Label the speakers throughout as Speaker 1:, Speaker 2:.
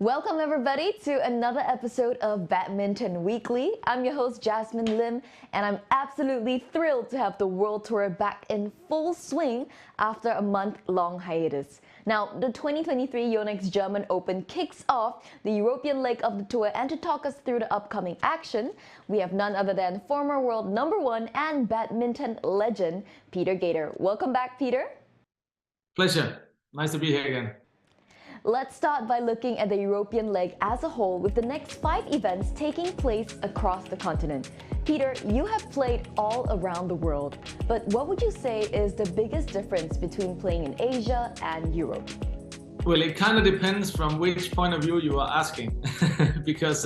Speaker 1: Welcome everybody to another episode of Badminton Weekly. I'm your host Jasmine Lim, and I'm absolutely thrilled to have the World Tour back in full swing after a month-long hiatus. Now, the 2023 Yonex German Open kicks off the European leg of the tour, and to talk us through the upcoming action, we have none other than former world #1 and badminton legend, Peter Gade. Welcome back, Peter.
Speaker 2: Pleasure. Nice to be here again.
Speaker 1: Let's start by looking at the European leg as a whole, with the next 5 events taking place across the continent. Peter, you have played all around the world, but what would you say is the biggest difference between playing in Asia and Europe?
Speaker 2: Well, it kind of depends from which point of view you are asking, because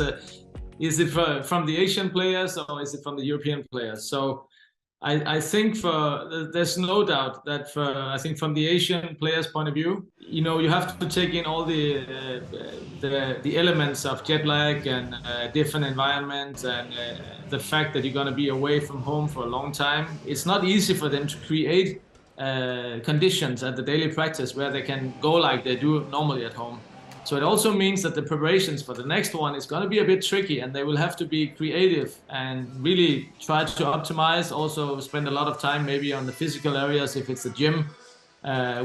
Speaker 2: is it from the Asian players or is it from the European players? So I think there's no doubt that I think from the Asian players' point of view, you have to take in all the elements of jet lag and different environments, and the fact that you're going to be away from home for a long time. It's not easy for them to create conditions at the daily practice where they can go like they do normally at home. So it also means that the preparations for the next one is going to be a bit tricky, and they will have to be creative and really try to optimize, also spend a lot of time maybe on the physical areas if it's the gym,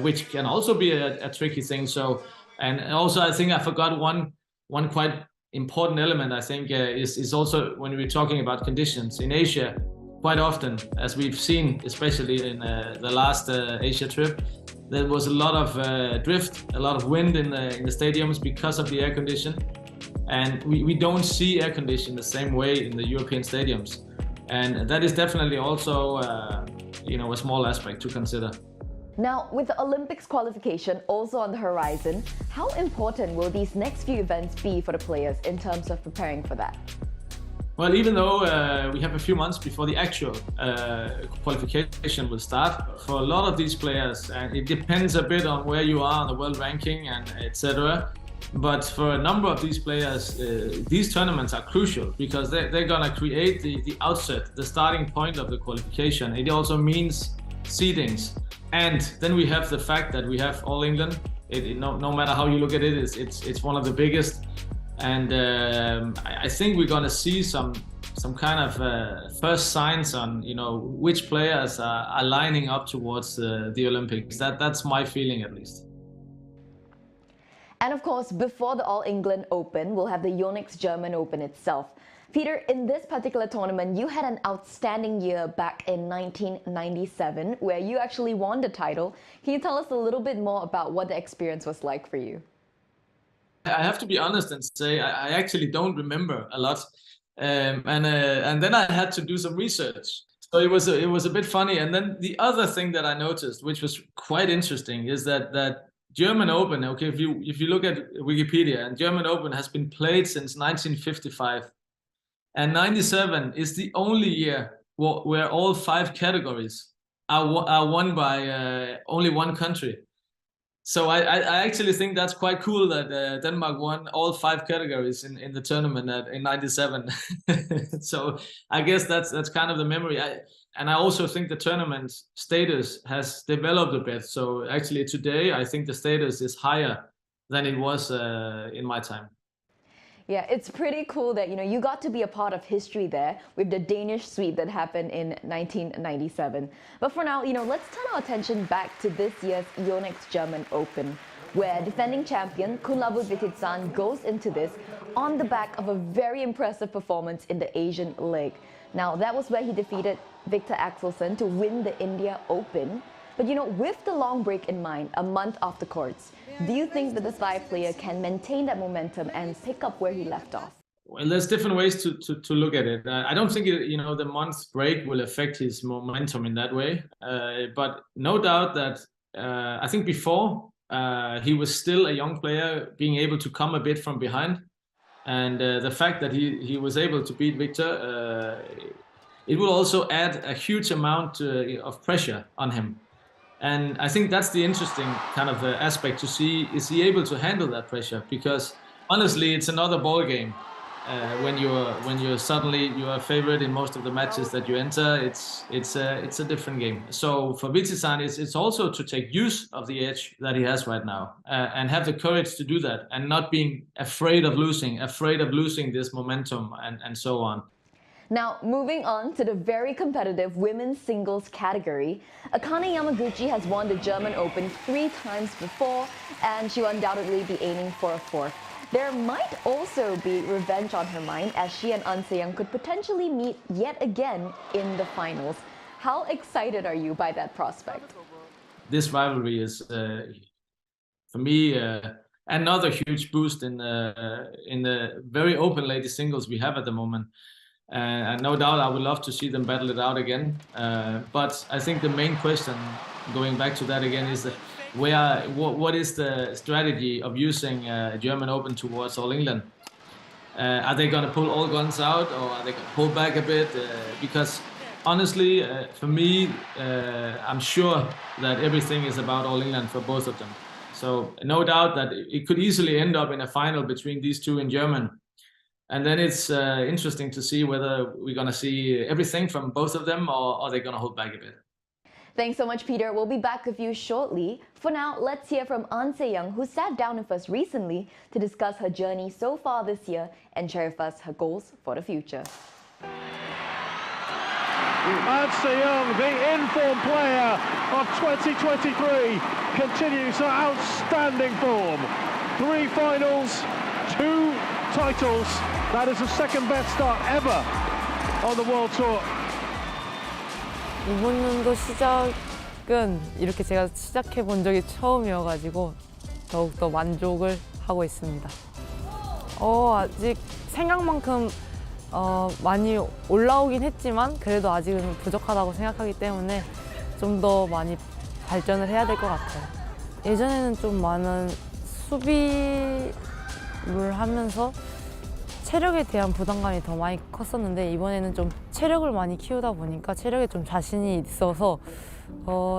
Speaker 2: which can also be a tricky thing. So, and also I think I forgot one quite important element, I think, is also when we're talking about conditions in Asia. Quite often, as we've seen, especially in the last Asia trip, there was a lot of drift, a lot of wind in the stadiums because of the air condition. And we don't see air condition the same way in the European stadiums. And that is definitely also, a small aspect to consider.
Speaker 1: Now, with the Olympics qualification also on the horizon, how important will these next few events be for the players in terms of preparing for that?
Speaker 2: Well, even though we have a few months before the actual qualification will start, for a lot of these players, and it depends a bit on where you are on the world ranking and etc. But for a number of these players, these tournaments are crucial because they're going to create the outset, the starting point of the qualification. It also means seedings. And then we have the fact that we have All England. No matter how you look at it, it's one of the biggest. And I think we're going to see some kind of first signs on which players are lining up towards the Olympics. That's my feeling, at least.
Speaker 1: And of course, before the All England Open, we'll have the Yonex German Open itself. Peter, in this particular tournament, you had an outstanding year back in 1997, where you actually won the title. Can you tell us a little bit more about what the experience was like for you?
Speaker 2: I have to be honest and say I actually don't remember a lot, and then I had to do some research. So it was a bit funny. And then the other thing that I noticed, which was quite interesting, is that German Open. Okay, if you look at Wikipedia, and German Open has been played since 1955, and 97 is the only year where all 5 categories are won by only one country. So I actually think that's quite cool that Denmark won all 5 categories in the tournament in 97. So I guess that's kind of the memory. And I also think the tournament status has developed a bit. So actually today, I think the status is higher than it was in my time.
Speaker 1: Yeah, it's pretty cool that you got to be a part of history there with the Danish sweep that happened in 1997. But for now, let's turn our attention back to this year's Yonex German Open, where defending champion Kunlavut Vititsan goes into this on the back of a very impressive performance in the Asian leg. Now, that was where he defeated Victor Axelsen to win the India Open. But with the long break in mind, a month off the courts, do you think that the Thai player can maintain that momentum and pick up where he left off?
Speaker 2: Well, there's different ways to look at it. I don't think the month break will affect his momentum in that way. But no doubt that I think before he was still a young player, being able to come a bit from behind, and the fact that he was able to beat Victor, it will also add a huge amount of pressure on him. And I think that's the interesting kind of aspect to see, is he able to handle that pressure? Because honestly, it's another ball game. when you're suddenly a favorite in most of the matches that you enter, it's a different game. So for Vitisan, it's also to take use of the edge that he has right now and have the courage to do that and not being afraid of losing this momentum and so on.
Speaker 1: Now, moving on to the very competitive women's singles category, Akane Yamaguchi has won the German Open 3 times before, and she will undoubtedly be aiming for a 4th. There might also be revenge on her mind, as she and An Se-young could potentially meet yet again in the finals. How excited are you by that prospect?
Speaker 2: This rivalry is, for me, another huge boost in the very open ladies singles we have at the moment. And no doubt I would love to see them battle it out again. But I think the main question, going back to that again, is what is the strategy of using German Open towards All England? Are they going to pull all guns out, or are they going to pull back a bit? Because honestly, for me, I'm sure that everything is about All England for both of them. So no doubt that it could easily end up in a final between these two in German. And then it's interesting to see whether we're going to see everything from both of them, or are they going to hold back a bit.
Speaker 1: Thanks so much, Peter. We'll be back with you shortly. For now, let's hear from An Se-young, who sat down with us recently to discuss her journey so far this year and share with us her goals for the future.
Speaker 3: An Se-young, the in-form player of 2023, continues her outstanding form. 3 finals, 2 titles. That is the second best start ever on the World Tour.
Speaker 4: 이번 연도 시작은 이렇게 제가 시작해 본 적이 처음이어가지고 더욱더 만족을 하고 있습니다. 아직 생각만큼 많이 올라오긴 했지만 그래도 아직은 부족하다고 생각하기 때문에 좀 더 많이 발전을 해야 될 것 같아요. 예전에는 좀 많은 수비를 하면서 체력에 대한 부담감이 더 많이 컸었는데 이번에는 좀 체력을 많이 키우다 보니까 체력에 좀 자신이 있어서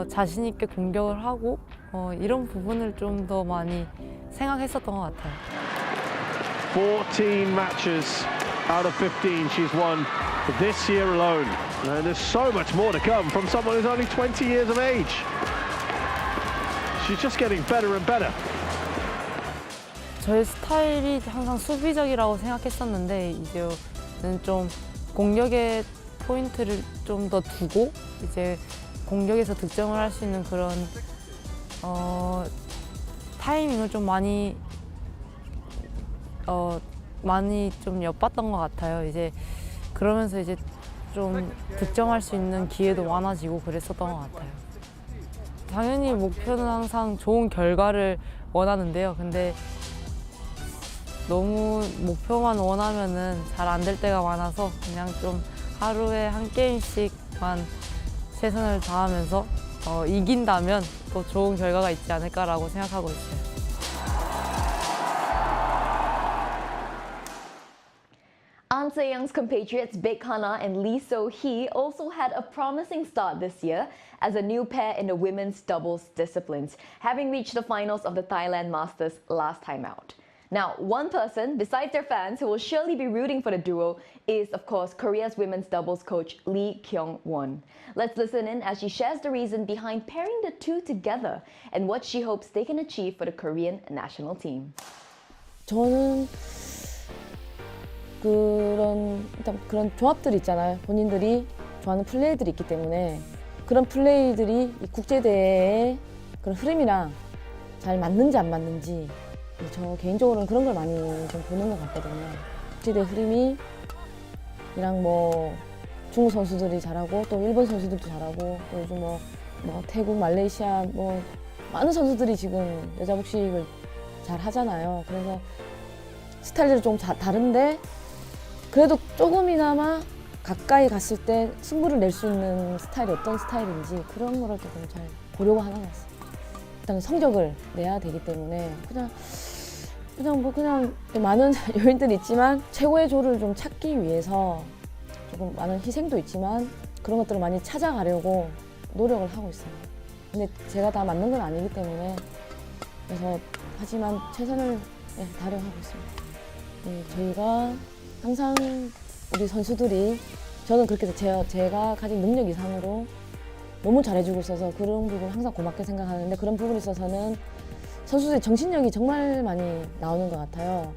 Speaker 4: 자신 있게 공격을 하고 이런 부분을 좀 더 많이 생각했었던 것 같아요.
Speaker 3: 14 matches out of 15 she's won this year alone. And there's so much more to come from someone who's only 20 years of age. She's just getting better and better.
Speaker 4: 저의 스타일이 항상 수비적이라고 생각했었는데 이제는 좀 공격의 포인트를 좀 더 두고 이제 공격에서 득점을 할 수 있는 그런 타이밍을 좀 많이 좀 엿봤던 것 같아요. 이제 그러면서 이제 좀 득점할 수 있는 기회도 많아지고 그랬었던 것 같아요. 당연히 목표는 항상 좋은 결과를 원하는데요. 근데 너무 목표만 원하면은 잘 안 될 때가 많아서 그냥 좀 하루에 한 게임씩만 최선을 다하면서 이긴다면 또 좋은 결과가 있지 않을까라고 생각하고 있어요.
Speaker 1: An Se-young's compatriots Baek Hana and Lee So-hee also had a promising start this year as a new pair in the women's doubles disciplines, having reached the finals of the Thailand Masters last time out. Now, one person, besides their fans, who will surely be rooting for the duo is, of course, Korea's women's doubles coach Lee Kyung-won. Let's listen in as she shares the reason behind pairing the two together and what she hopes they can achieve for the Korean national team.
Speaker 5: 저는 일단 그런 조합들이 있잖아요. 본인들이 좋아하는 플레이들이 있기 때문에 그런 플레이들이 이 국제대회의 그런 흐름이랑 잘 맞는지 안 맞는지 저 개인적으로는 그런 걸 많이 좀 보는 것 같거든요. 국제대 흐름이 이랑 뭐 중국 선수들이 잘하고 또 일본 선수들도 잘하고 또 요즘 뭐 태국, 말레이시아 뭐 많은 선수들이 지금 여자 복식을 잘 하잖아요. 그래서 스타일들이 좀 다른데 그래도 조금이나마 가까이 갔을 때 승부를 낼 수 있는 스타일이 어떤 스타일인지 그런 거를 조금 잘 보려고 하는 것 같습니다. 일단 성적을 내야 되기 때문에 그냥 많은 요인들이 있지만 최고의 조를 좀 찾기 위해서 조금 많은 희생도 있지만 그런 것들을 많이 찾아가려고 노력을 하고 있습니다. 근데 제가 다 맞는 건 아니기 때문에 그래서 하지만 최선을 다하려고 하고 있습니다. 저희가 항상 우리 선수들이 저는 그렇게 제가 가진 능력 이상으로 너무 잘해주고 있어서 그런 부분 항상 고맙게 생각하는데 그런 부분에 있어서는 선수들의 정신력이 정말 많이 나오는 것 같아요.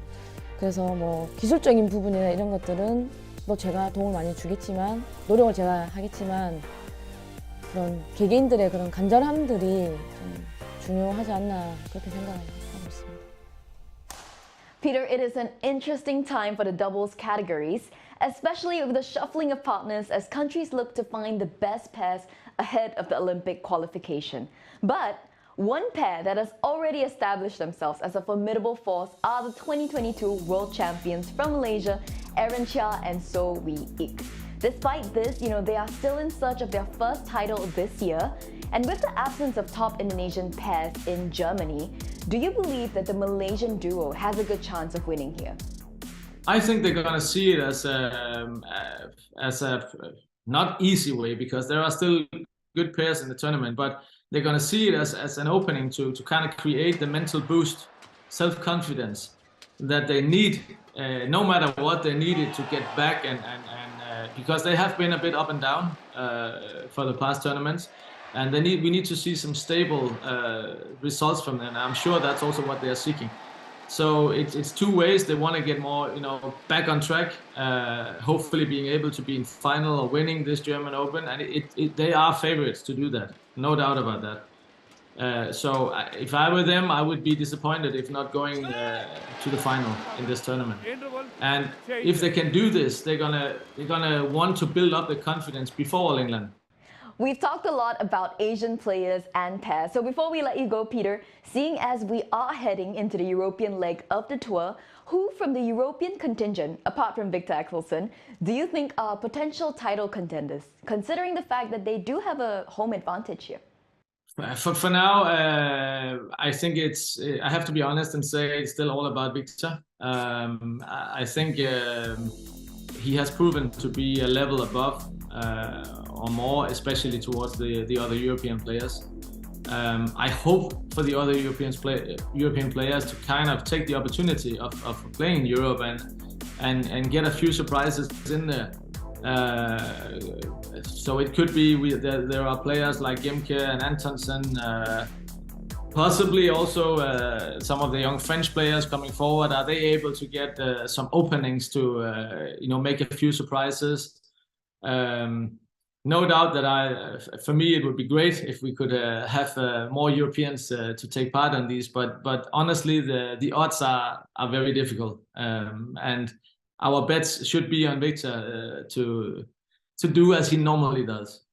Speaker 5: 그래서 뭐 기술적인 부분이나 이런 것들은 뭐 제가 도움을 많이 주겠지만 노력을 제가 하겠지만 그런 개개인들의 그런 간절함들이 좀 중요하지 않나 그렇게 생각하고 있습니다.
Speaker 1: Peter, it is an interesting time for the doubles categories, especially with the shuffling of partners as countries look to find the best pairs ahead of the Olympic qualification. But one pair that has already established themselves as a formidable force are the 2022 world champions from Malaysia, Aaron Chia and So Wee Ik. Despite this, they are still in search of their first title this year. And with the absence of top Indonesian pairs in Germany, do you believe that the Malaysian duo has a good chance of winning here?
Speaker 2: I think they're going to see it as a not easy way, because there are still good pairs in the tournament, but they're going to see it as an opening to kind of create the mental boost, self-confidence that they need, no matter what they needed to get back and because they have been a bit up and down for the past tournaments, and we need to see some stable results from them. I'm sure that's also what they are seeking. So it's two ways. They want to get more, back on track, hopefully being able to be in final or winning this German Open, and they are favorites to do that, no doubt about that. So if I were them, I would be disappointed if not going to the final in this tournament. And if they can do this, they're gonna want to build up the confidence before All England.
Speaker 1: We've talked a lot about Asian players and pairs. So before we let you go, Peter, seeing as we are heading into the European leg of the tour, who from the European contingent, apart from Victor Axelsen, do you think are potential title contenders, considering the fact that they do have a home advantage here?
Speaker 2: For now, I think I have to be honest and say it's still all about Victor. I think he has proven to be a level above or more, especially towards the other European players. I hope for the other European players to kind of take the opportunity of playing in Europe and get a few surprises in there. So it could be there are players like Gemke and Antonsen, possibly also some of the young French players coming forward. Are they able to get some openings to make a few surprises? No doubt that for me it would be great if we could have more Europeans to take part in these, but honestly the odds are very difficult, and our bets should be on Victor to do as he normally does.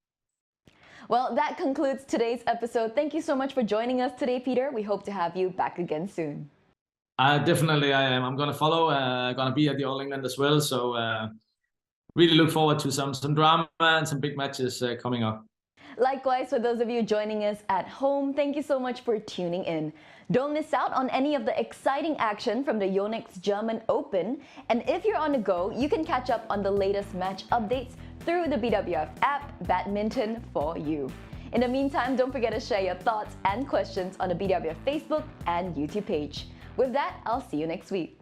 Speaker 1: Well, that concludes today's episode. Thank you so much for joining us today, Peter. We hope to have you back again soon.
Speaker 2: Definitely I am. I'm going to follow. Going to be at the All England as well. So really look forward to some drama and some big matches coming up.
Speaker 1: Likewise, for those of you joining us at home, thank you so much for tuning in. Don't miss out on any of the exciting action from the Yonex German Open. And if you're on the go, you can catch up on the latest match updates through the BWF app, Badminton for You. In the meantime, don't forget to share your thoughts and questions on the BWF Facebook and YouTube page. With that, I'll see you next week.